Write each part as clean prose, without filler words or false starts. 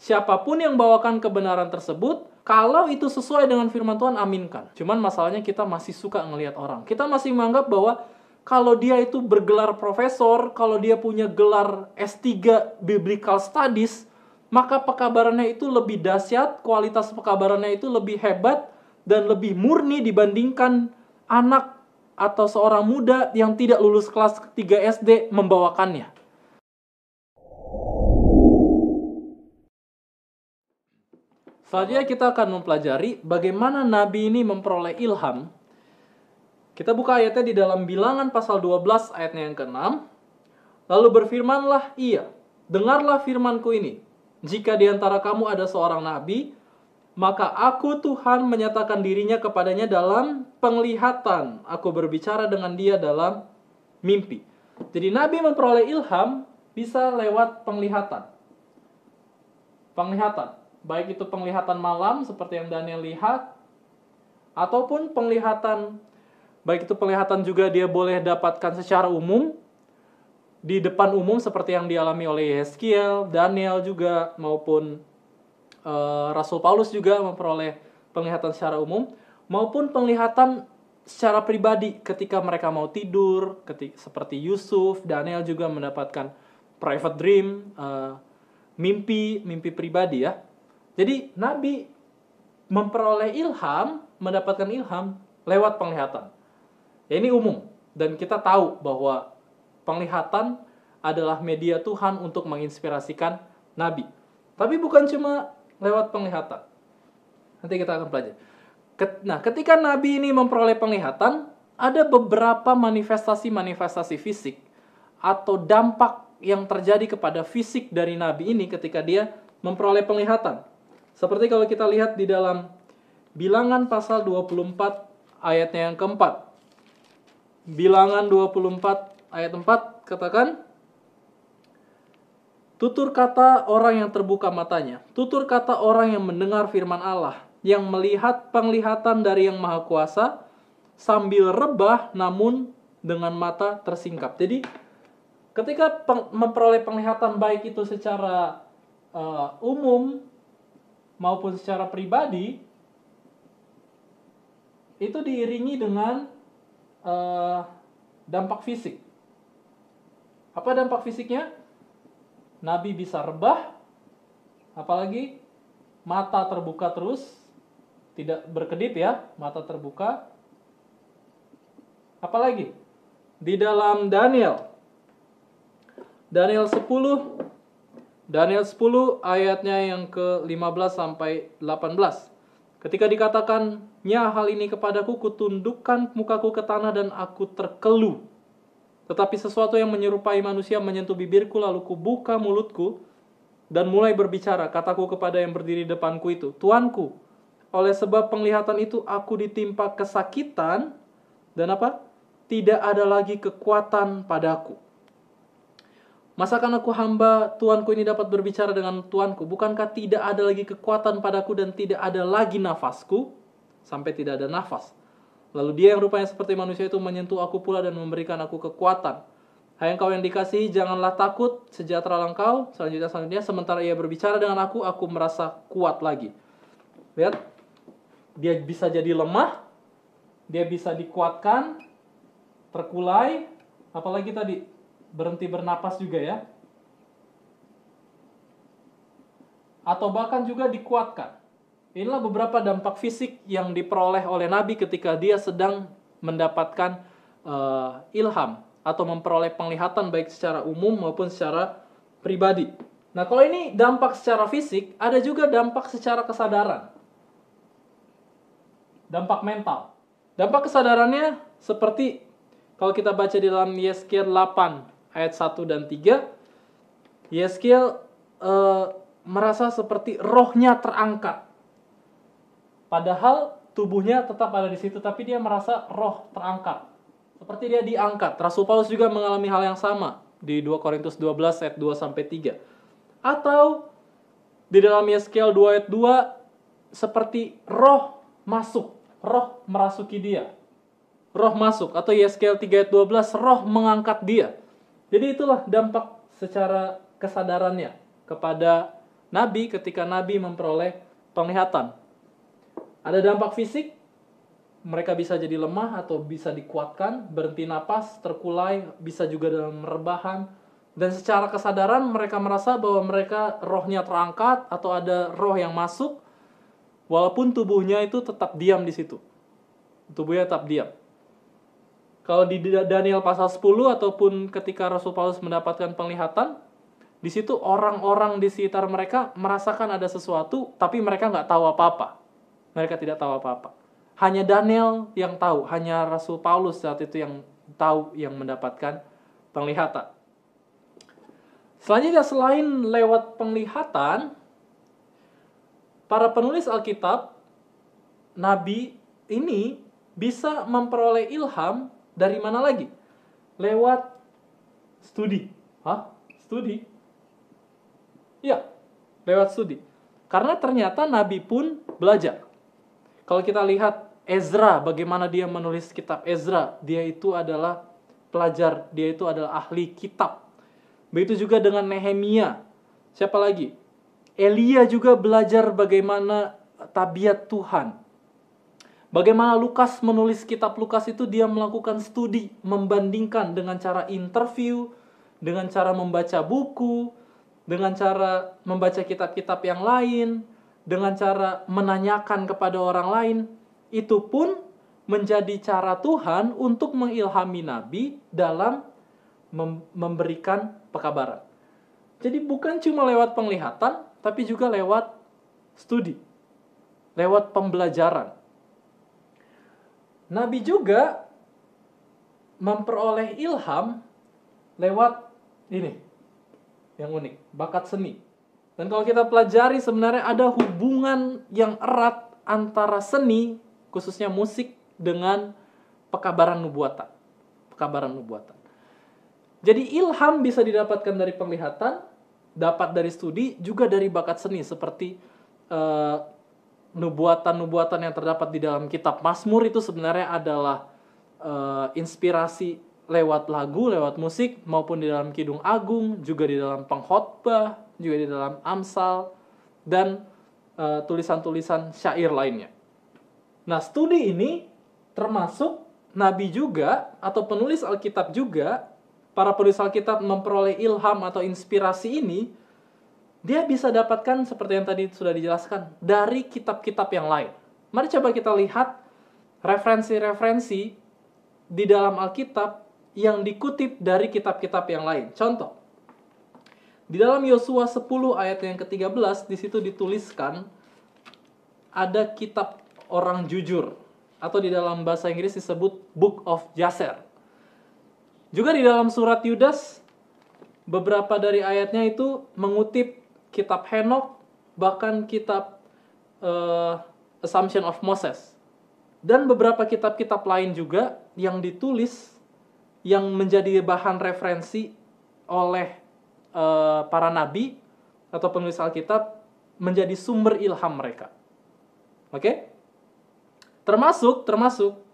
siapapun yang bawakan kebenaran tersebut, kalau itu sesuai dengan firman Tuhan, aminkan. Cuman masalahnya kita masih suka ngelihat orang. Kita masih menganggap bahwa kalau dia itu bergelar profesor, kalau dia punya gelar S3 Biblical Studies, maka pekabarannya itu lebih dahsyat, kualitas pekabarannya itu lebih hebat, dan lebih murni dibandingkan anak atau seorang muda yang tidak lulus kelas 3 SD membawakannya. Selanjutnya kita akan mempelajari bagaimana Nabi ini memperoleh ilham. Kita buka ayatnya di dalam Bilangan pasal 12 ayatnya yang ke-6. Lalu berfirmanlah ia, dengarlah firmanku ini. Jika di antara kamu ada seorang nabi, maka aku Tuhan menyatakan dirinya kepadanya dalam penglihatan. Aku berbicara dengan dia dalam mimpi. Jadi Nabi memperoleh ilham bisa lewat penglihatan. Penglihatan. Baik itu penglihatan malam seperti yang Daniel lihat, ataupun penglihatan, baik itu penglihatan juga dia boleh dapatkan secara umum, di depan umum seperti yang dialami oleh Yeskiel, Daniel juga, maupun Rasul Paulus juga memperoleh penglihatan secara umum, maupun penglihatan secara pribadi ketika mereka mau tidur, seperti Yusuf, Daniel juga mendapatkan private dream, mimpi pribadi ya. Jadi Nabi memperoleh ilham, mendapatkan ilham lewat penglihatan. Ya, ini umum. Dan kita tahu bahwa penglihatan adalah media Tuhan untuk menginspirasikan Nabi. Tapi bukan cuma lewat penglihatan. Nanti kita akan pelajari. Nah, ketika Nabi ini memperoleh penglihatan, ada beberapa manifestasi-manifestasi fisik atau dampak yang terjadi kepada fisik dari Nabi ini ketika dia memperoleh penglihatan. Seperti kalau kita lihat di dalam Bilangan pasal 24 ayatnya yang keempat. Bilangan 24 ayat 4 katakan, tutur kata orang yang terbuka matanya, tutur kata orang yang mendengar firman Allah, yang melihat penglihatan dari Yang Maha Kuasa, sambil rebah namun dengan mata tersingkap. Jadi ketika memperoleh penglihatan baik itu secara umum maupun secara pribadi, itu diiringi dengan dampak fisik. Apa dampak fisiknya? Nabi bisa rebah, apalagi mata terbuka terus, tidak berkedip ya, mata terbuka. Apalagi di dalam Daniel 10 ayatnya yang ke-15 sampai 18. Ketika dikatakannya hal ini kepadaku, kutundukkan mukaku ke tanah dan aku terkelu. Tetapi sesuatu yang menyerupai manusia menyentuh bibirku, lalu kubuka mulutku dan mulai berbicara. Kataku kepada yang berdiri depanku itu, Tuanku, oleh sebab penglihatan itu aku ditimpa kesakitan dan apa? Tidak ada lagi kekuatan padaku. Masakan aku hamba Tuanku ini dapat berbicara dengan Tuanku? Bukankah tidak ada lagi kekuatan padaku dan tidak ada lagi nafasku? Sampai tidak ada nafas. Lalu dia yang rupanya seperti manusia itu menyentuh aku pula dan memberikan aku kekuatan. Hai engkau yang dikasihi, janganlah takut, sejahteralah engkau. Selanjutnya, sementara ia berbicara dengan aku merasa kuat lagi. Lihat, dia bisa jadi lemah, dia bisa dikuatkan, terkulai, apalagi tadi, berhenti bernapas juga ya. Atau bahkan juga dikuatkan. Inilah beberapa dampak fisik yang diperoleh oleh Nabi ketika dia sedang mendapatkan ilham atau memperoleh penglihatan baik secara umum maupun secara pribadi. Nah, kalau ini dampak secara fisik, ada juga dampak secara kesadaran. Dampak mental. Dampak kesadarannya seperti kalau kita baca di dalam Yeskiel 8 ayat 1 dan 3, Yeskiel merasa seperti rohnya terangkat. Padahal tubuhnya tetap ada di situ, tapi dia merasa roh terangkat. Seperti dia diangkat. Rasul Paulus juga mengalami hal yang sama di 2 Korintus 12 ayat 2 sampai 3. Atau di dalam Yeskiel 2 ayat 2 seperti roh masuk, roh merasuki dia. Roh masuk, atau Yeskiel 3 ayat 12 roh mengangkat dia. Jadi itulah dampak secara kesadarannya kepada Nabi ketika Nabi memperoleh penglihatan. Ada dampak fisik, mereka bisa jadi lemah atau bisa dikuatkan, berhenti napas, terkulai, bisa juga dalam rebahan. Dan secara kesadaran mereka merasa bahwa mereka rohnya terangkat atau ada roh yang masuk, walaupun tubuhnya itu tetap diam di situ. Tubuhnya tetap diam. Kalau di Daniel pasal 10 ataupun ketika Rasul Paulus mendapatkan penglihatan, di situ orang-orang di sekitar mereka merasakan ada sesuatu, tapi mereka nggak tahu apa-apa. Mereka tidak tahu apa-apa. Hanya Daniel yang tahu, hanya Rasul Paulus saat itu yang tahu, yang mendapatkan penglihatan. Selanjutnya, selain lewat penglihatan, para penulis Alkitab, Nabi ini bisa memperoleh ilham dari mana lagi? Lewat studi. Studi? Ya, lewat studi. Karena ternyata Nabi pun belajar. Kalau kita lihat Ezra, bagaimana dia menulis kitab Ezra, dia itu adalah pelajar, dia itu adalah ahli kitab. Begitu juga dengan Nehemia. Siapa lagi? Elia juga belajar bagaimana tabiat Tuhan. Bagaimana Lukas menulis kitab Lukas itu, dia melakukan studi, membandingkan dengan cara interview, dengan cara membaca buku, dengan cara membaca kitab-kitab yang lain, dengan cara menanyakan kepada orang lain. Itu pun menjadi cara Tuhan untuk mengilhami Nabi dalam memberikan pekabaran. Jadi bukan cuma lewat penglihatan, tapi juga lewat studi, lewat pembelajaran. Nabi juga memperoleh ilham lewat ini, yang unik, bakat seni. Dan kalau kita pelajari, sebenarnya ada hubungan yang erat antara seni, khususnya musik, dengan pekabaran nubuatan. Jadi ilham bisa didapatkan dari penglihatan, dapat dari studi, juga dari bakat seni, seperti nubuatan-nubuatan yang terdapat di dalam kitab Mazmur itu sebenarnya adalah inspirasi lewat lagu, lewat musik, maupun di dalam Kidung Agung, juga di dalam pengkhotbah, juga di dalam Amsal, dan tulisan-tulisan syair lainnya. Nah, studi ini termasuk Nabi juga, atau penulis Alkitab juga, para penulis Alkitab memperoleh ilham atau inspirasi ini, dia bisa dapatkan seperti yang tadi sudah dijelaskan dari kitab-kitab yang lain. Mari coba kita lihat referensi-referensi di dalam Alkitab yang dikutip dari kitab-kitab yang lain. Contoh, di dalam Yosua 10 ayat yang ke-13, di situ dituliskan ada kitab orang jujur, atau di dalam bahasa Inggris disebut Book of Jasher. Juga di dalam surat Yudas, beberapa dari ayatnya itu mengutip kitab Henokh, bahkan kitab Assumption of Moses. Dan beberapa kitab-kitab lain juga yang ditulis, yang menjadi bahan referensi oleh para nabi atau penulis Alkitab, menjadi sumber ilham mereka. Oke? Termasuk,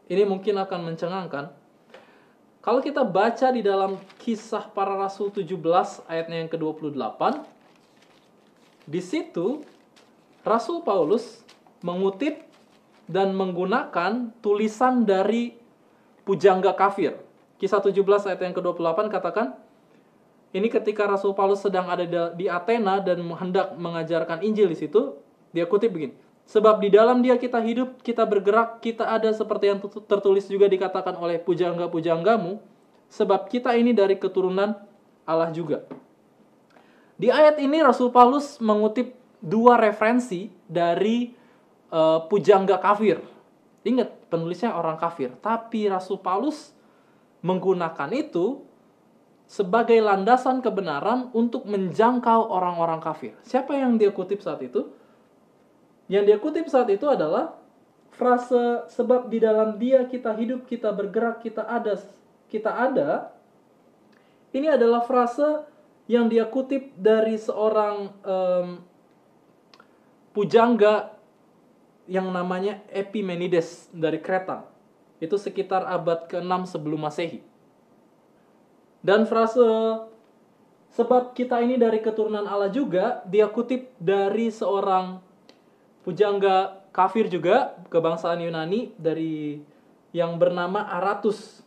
ini mungkin akan mencengangkan, kalau kita baca di dalam Kisah Para Rasul 17 ayatnya yang ke-28, di situ Rasul Paulus mengutip dan menggunakan tulisan dari pujangga kafir. Kisah 17 ayat yang ke-28 katakan, ini ketika Rasul Paulus sedang ada di Athena dan hendak mengajarkan Injil di situ, dia kutip begini, sebab di dalam dia kita hidup, kita bergerak, kita ada seperti yang tertulis juga dikatakan oleh pujangga-pujanggamu, sebab kita ini dari keturunan Allah juga. Di ayat ini Rasul Paulus mengutip dua referensi dari pujangga kafir. Ingat, penulisnya orang kafir. Tapi Rasul Paulus menggunakan itu sebagai landasan kebenaran untuk menjangkau orang-orang kafir. Siapa yang dia kutip saat itu? Yang dia kutip saat itu adalah frase, sebab di dalam dia kita hidup, kita bergerak, kita ada. Ini adalah frase yang dia kutip dari seorang pujangga yang namanya Epimenides dari Kreta. Itu sekitar abad ke-6 sebelum Masehi. Dan frase Sebab kita ini dari keturunan Allah juga. Dia kutip dari seorang pujangga kafir juga, kebangsaan Yunani, dari yang bernama Aratus.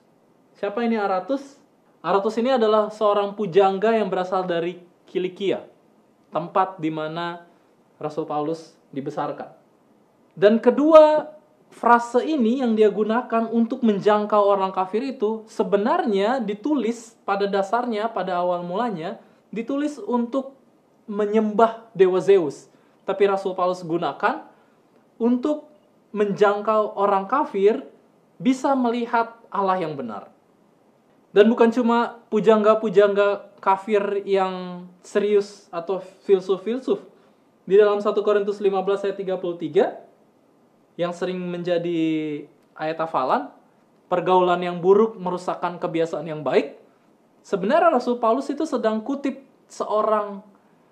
Siapa ini Aratus? Aratus ini adalah seorang pujangga yang berasal dari Kilikia, tempat di mana Rasul Paulus dibesarkan. Dan kedua frase ini yang dia gunakan untuk menjangkau orang kafir itu sebenarnya ditulis pada dasarnya, pada awal mulanya, ditulis untuk menyembah Dewa Zeus. Tapi Rasul Paulus gunakan untuk menjangkau orang kafir bisa melihat Allah yang benar. Dan bukan cuma pujangga-pujangga kafir yang serius atau filsuf-filsuf. Di dalam 1 Korintus 15 ayat 33 yang sering menjadi ayat hafalan, pergaulan yang buruk merusakkan kebiasaan yang baik. Sebenarnya Rasul Paulus itu sedang kutip seorang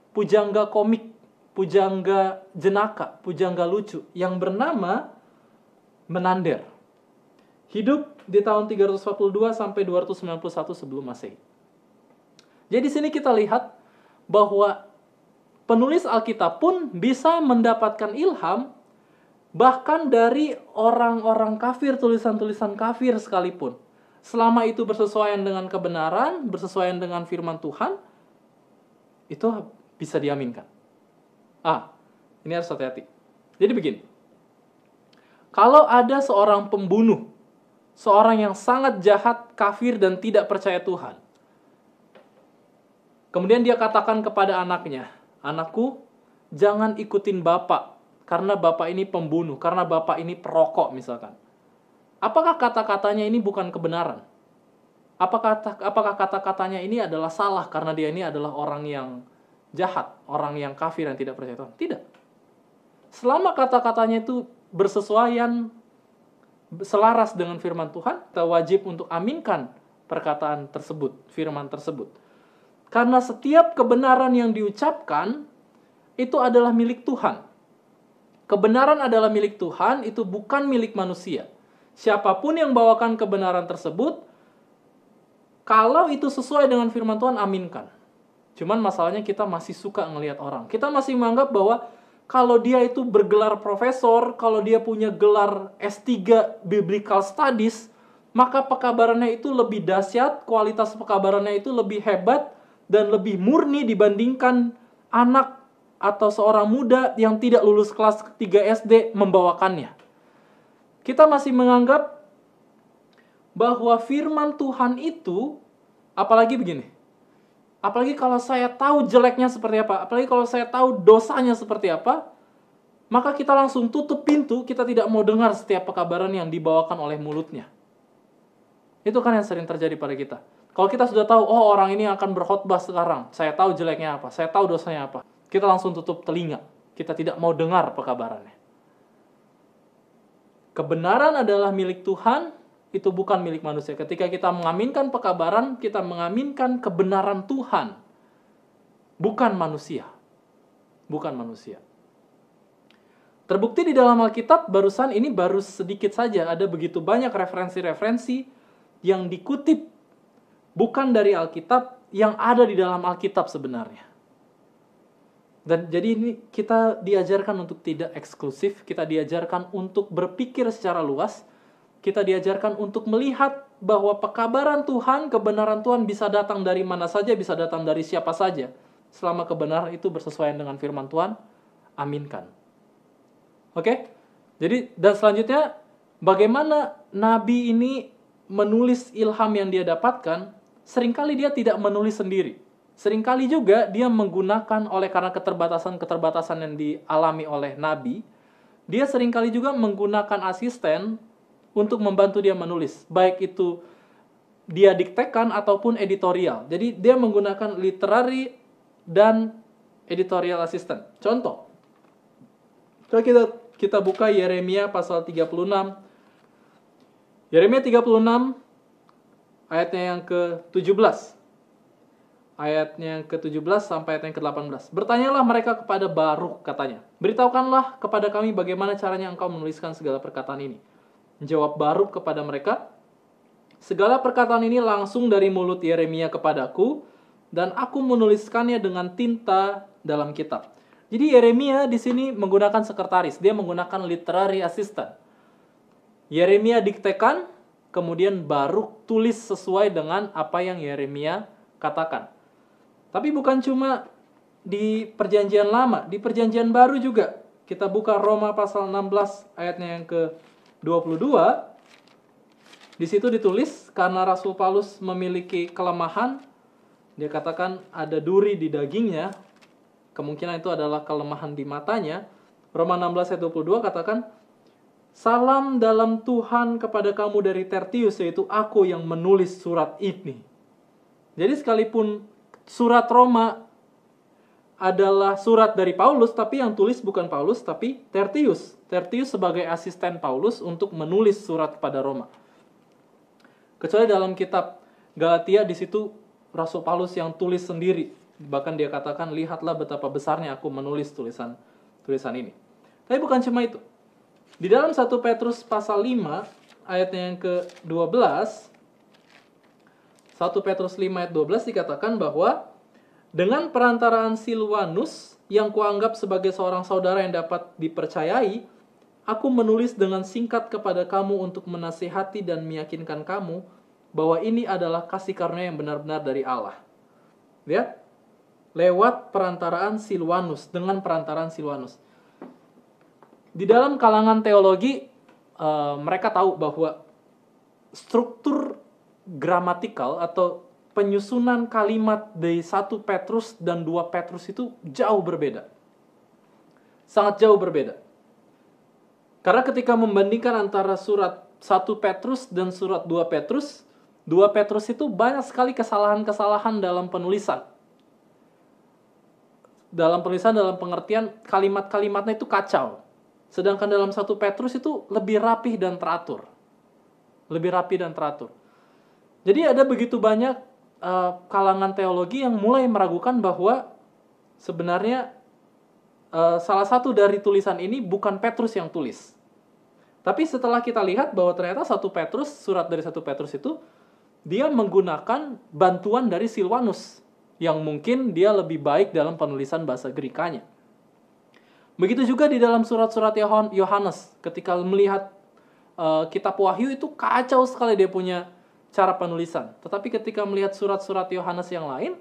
pujangga komik, pujangga jenaka, pujangga lucu yang bernama Menander. Hidup di tahun 342 sampai 291 sebelum Masehi. Jadi di sini kita lihat bahwa penulis Alkitab pun bisa mendapatkan ilham bahkan dari orang-orang kafir, tulisan-tulisan kafir sekalipun. Selama itu bersesuaian dengan kebenaran, bersesuaian dengan firman Tuhan, itu bisa diaminkan. Ini harus hati-hati. Jadi begini. Kalau ada seorang pembunuh, seorang yang sangat jahat, kafir, dan tidak percaya Tuhan, kemudian dia katakan kepada anaknya, "Anakku, jangan ikutin bapak, karena bapak ini pembunuh, karena bapak ini perokok," misalkan. Apakah kata-katanya ini bukan kebenaran? Apakah kata-katanya ini adalah salah karena dia ini adalah orang yang jahat, orang yang kafir yang tidak percaya Tuhan? Tidak. Selama kata-katanya itu bersesuaian, selaras dengan firman Tuhan, kita wajib untuk aminkan perkataan tersebut, firman tersebut. Karena setiap kebenaran yang diucapkan itu adalah milik Tuhan. Kebenaran adalah milik Tuhan, itu bukan milik manusia. Siapapun yang bawakan kebenaran tersebut, kalau itu sesuai dengan firman Tuhan, aminkan. Cuman masalahnya kita masih suka ngelihat orang. Kita masih menganggap bahwa kalau dia itu bergelar profesor, kalau dia punya gelar S3 Biblical Studies, maka pekabarannya itu lebih dahsyat, kualitas pekabarannya itu lebih hebat, dan lebih murni dibandingkan anak atau seorang muda yang tidak lulus kelas 3 SD membawakannya. Kita masih menganggap bahwa firman Tuhan itu, apalagi begini, apalagi kalau saya tahu jeleknya seperti apa, apalagi kalau saya tahu dosanya seperti apa, maka kita langsung tutup pintu, kita tidak mau dengar setiap pekabaran yang dibawakan oleh mulutnya. Itu kan yang sering terjadi pada kita. Kalau kita sudah tahu, orang ini akan berkhotbah sekarang, saya tahu jeleknya apa, saya tahu dosanya apa, kita langsung tutup telinga, kita tidak mau dengar pekabarannya. Kebenaran adalah milik Tuhan, itu bukan milik manusia. Ketika kita mengaminkan pekabaran, kita mengaminkan kebenaran Tuhan, bukan manusia. Bukan manusia. Terbukti di dalam Alkitab, barusan ini baru sedikit saja, ada begitu banyak referensi-referensi yang dikutip bukan dari Alkitab, yang ada di dalam Alkitab sebenarnya. Dan jadi ini kita diajarkan untuk tidak eksklusif, kita diajarkan untuk berpikir secara luas, kita diajarkan untuk melihat bahwa pekabaran Tuhan, kebenaran Tuhan bisa datang dari mana saja, bisa datang dari siapa saja. Selama kebenaran itu bersesuaian dengan firman Tuhan, aminkan. Oke? Jadi, dan selanjutnya, bagaimana Nabi ini menulis ilham yang dia dapatkan, seringkali dia tidak menulis sendiri. Seringkali juga dia menggunakan, karena keterbatasan-keterbatasan yang dialami oleh Nabi, dia seringkali juga menggunakan asisten untuk membantu dia menulis. Baik itu dia diktekan ataupun editorial. Jadi dia menggunakan literary dan editorial assistant. Contoh, coba kita buka Yeremia pasal 36. Yeremia 36 ayatnya yang ke-17. Ayatnya yang ke-17 sampai ayatnya yang ke-18. Bertanyalah mereka kepada Baruk, katanya. Beritahukanlah kepada kami bagaimana caranya engkau menuliskan segala perkataan ini. Jawab Baruk kepada mereka, segala perkataan ini langsung dari mulut Yeremia kepadaku, dan aku menuliskannya dengan tinta dalam kitab. Jadi Yeremia di sini menggunakan sekretaris, dia menggunakan literary assistant. Yeremia diktekan, kemudian Baruk tulis sesuai dengan apa yang Yeremia katakan. Tapi bukan cuma di perjanjian lama, di perjanjian baru juga. Kita buka Roma pasal 16 ayatnya yang ke-22. Di situ ditulis, karena Rasul Paulus memiliki kelemahan, dia katakan ada duri di dagingnya, kemungkinan itu adalah kelemahan di matanya. Roma 16 ayat 22 katakan, salam dalam Tuhan kepada kamu dari Tertius, yaitu aku yang menulis surat ini. Jadi sekalipun surat Roma adalah surat dari Paulus, tapi yang tulis bukan Paulus, tapi Tertius. Tertius sebagai asisten Paulus untuk menulis surat kepada Roma. Kecuali dalam kitab Galatia, di situ Rasul Paulus yang tulis sendiri. Bahkan dia katakan, lihatlah betapa besarnya aku menulis tulisan ini. Tapi bukan cuma itu. Di dalam 1 Petrus pasal 5 ayatnya yang ke-12, 1 Petrus 5 ayat 12 dikatakan bahwa dengan perantaraan Silwanus yang kuanggap sebagai seorang saudara yang dapat dipercayai, aku menulis dengan singkat kepada kamu untuk menasihati dan meyakinkan kamu bahwa ini adalah kasih karunia yang benar-benar dari Allah. Lihat, lewat perantaraan Silwanus, dengan perantaraan Silwanus. Di dalam kalangan teologi, mereka tahu bahwa struktur gramatikal atau penyusunan kalimat dari 1 Petrus dan 2 Petrus itu jauh berbeda. Sangat jauh berbeda. Karena ketika membandingkan antara surat 1 Petrus dan surat 2 Petrus, 2 Petrus itu banyak sekali kesalahan-kesalahan dalam penulisan. Dalam pengertian kalimat-kalimatnya itu kacau. Sedangkan dalam 1 Petrus itu lebih rapih dan teratur. Lebih rapi dan teratur. Jadi ada begitu banyak kalangan teologi yang mulai meragukan bahwa sebenarnya salah satu dari tulisan ini bukan Petrus yang tulis. Tapi setelah kita lihat bahwa ternyata 1 Petrus, surat dari 1 Petrus itu, dia menggunakan bantuan dari Silwanus, yang mungkin dia lebih baik dalam penulisan bahasa Grekanya. Begitu juga di dalam surat-surat Yohanes, ketika melihat kitab Wahyu itu kacau sekali dia punya cara penulisan. Tetapi ketika melihat surat-surat Yohanes yang lain,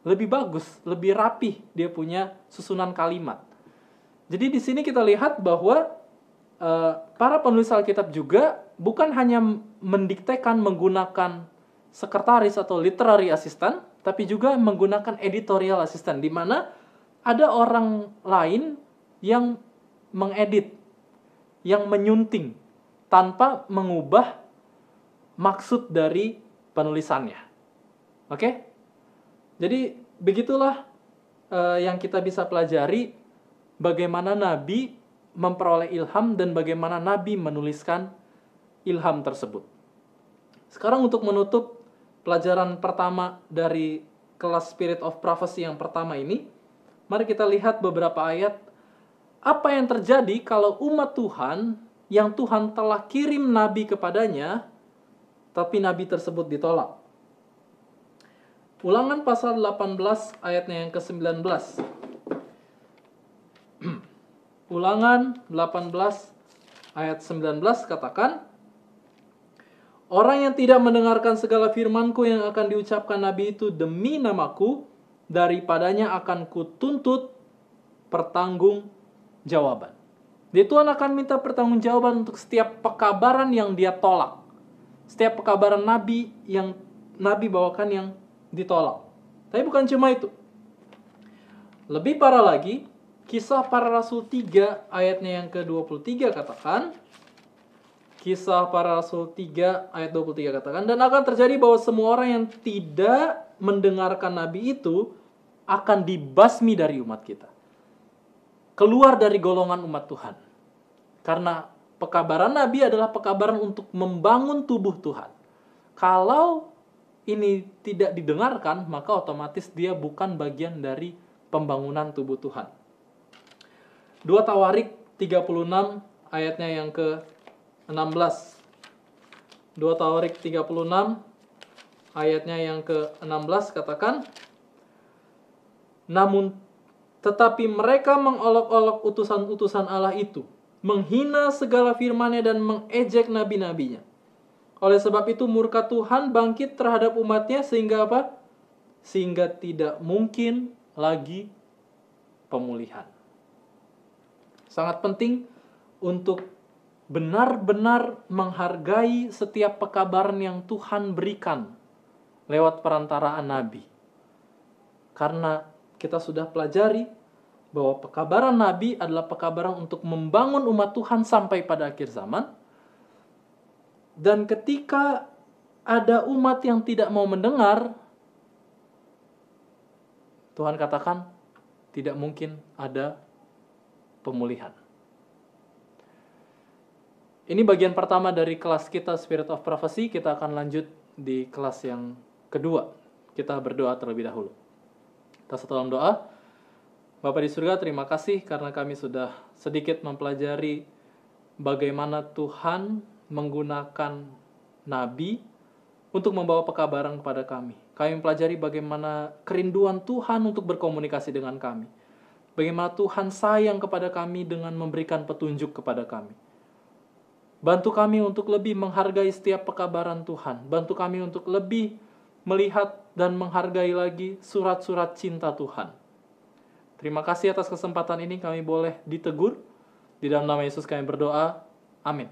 lebih bagus, lebih rapih dia punya susunan kalimat. Jadi di sini kita lihat bahwa para penulis Alkitab juga bukan hanya mendiktekan menggunakan sekretaris atau literary assistant, tapi juga menggunakan editorial assistant, di mana ada orang lain yang mengedit, yang menyunting, tanpa mengubah maksud dari penulisannya. Oke? Jadi begitulah yang kita bisa pelajari bagaimana Nabi memperoleh ilham dan bagaimana Nabi menuliskan ilham tersebut. Sekarang untuk menutup pelajaran pertama dari kelas Spirit of Prophecy yang pertama ini, mari kita lihat beberapa ayat apa yang terjadi kalau umat Tuhan yang Tuhan telah kirim nabi kepadanya, tapi nabi tersebut ditolak. Ulangan pasal 18 ayatnya yang ke-19. Ulangan 18 ayat 19 katakan, orang yang tidak mendengarkan segala firman-Ku yang akan diucapkan nabi itu demi namaku, daripadanya akan kutuntut pertanggungjawaban. Jadi Tuhan akan minta pertanggungjawaban untuk setiap pekabaran yang dia tolak. Setiap pekabaran nabi yang nabi bawakan yang ditolak. Tapi bukan cuma itu. Lebih parah lagi, Kisah Para Rasul 3 ayatnya yang ke-23 katakan, Kisah Para Rasul 3 ayat 23 katakan, dan akan terjadi bahwa semua orang yang tidak mendengarkan nabi itu akan dibasmi dari umat kita. Keluar dari golongan umat Tuhan. Karena pekabaran nabi adalah pekabaran untuk membangun tubuh Tuhan. Kalau ini tidak didengarkan, maka otomatis dia bukan bagian dari pembangunan tubuh Tuhan. 2 Tawarik 36 ayatnya yang ke-16. 2 Tawarik 36 ayatnya yang ke-16 katakan, Tetapi mereka mengolok-olok utusan-utusan Allah itu, menghina segala firman-Nya dan mengejek nabi-nabinya. Oleh sebab itu murka Tuhan bangkit terhadap umat-Nya sehingga apa? Sehingga tidak mungkin lagi pemulihan. Sangat penting untuk benar-benar menghargai setiap pekabaran yang Tuhan berikan lewat perantaraan nabi. Karena kita sudah pelajari bahwa pekabaran nabi adalah pekabaran untuk membangun umat Tuhan sampai pada akhir zaman. Dan ketika ada umat yang tidak mau mendengar, Tuhan katakan tidak mungkin ada pemulihan. Ini bagian pertama dari kelas kita Spirit of Prophecy. Kita akan lanjut di kelas yang kedua. Kita berdoa terlebih dahulu. Kita satu dalam doa. Bapa di surga, terima kasih karena kami sudah sedikit mempelajari bagaimana Tuhan menggunakan nabi untuk membawa pekabaran kepada kami. Kami mempelajari bagaimana kerinduan Tuhan untuk berkomunikasi dengan kami. Bagaimana Tuhan sayang kepada kami dengan memberikan petunjuk kepada kami. Bantu kami untuk lebih menghargai setiap pekabaran Tuhan. Bantu kami untuk lebih melihat dan menghargai lagi surat-surat cinta Tuhan. Terima kasih atas kesempatan ini kami boleh ditegur. Di dalam nama Yesus kami berdoa. Amin.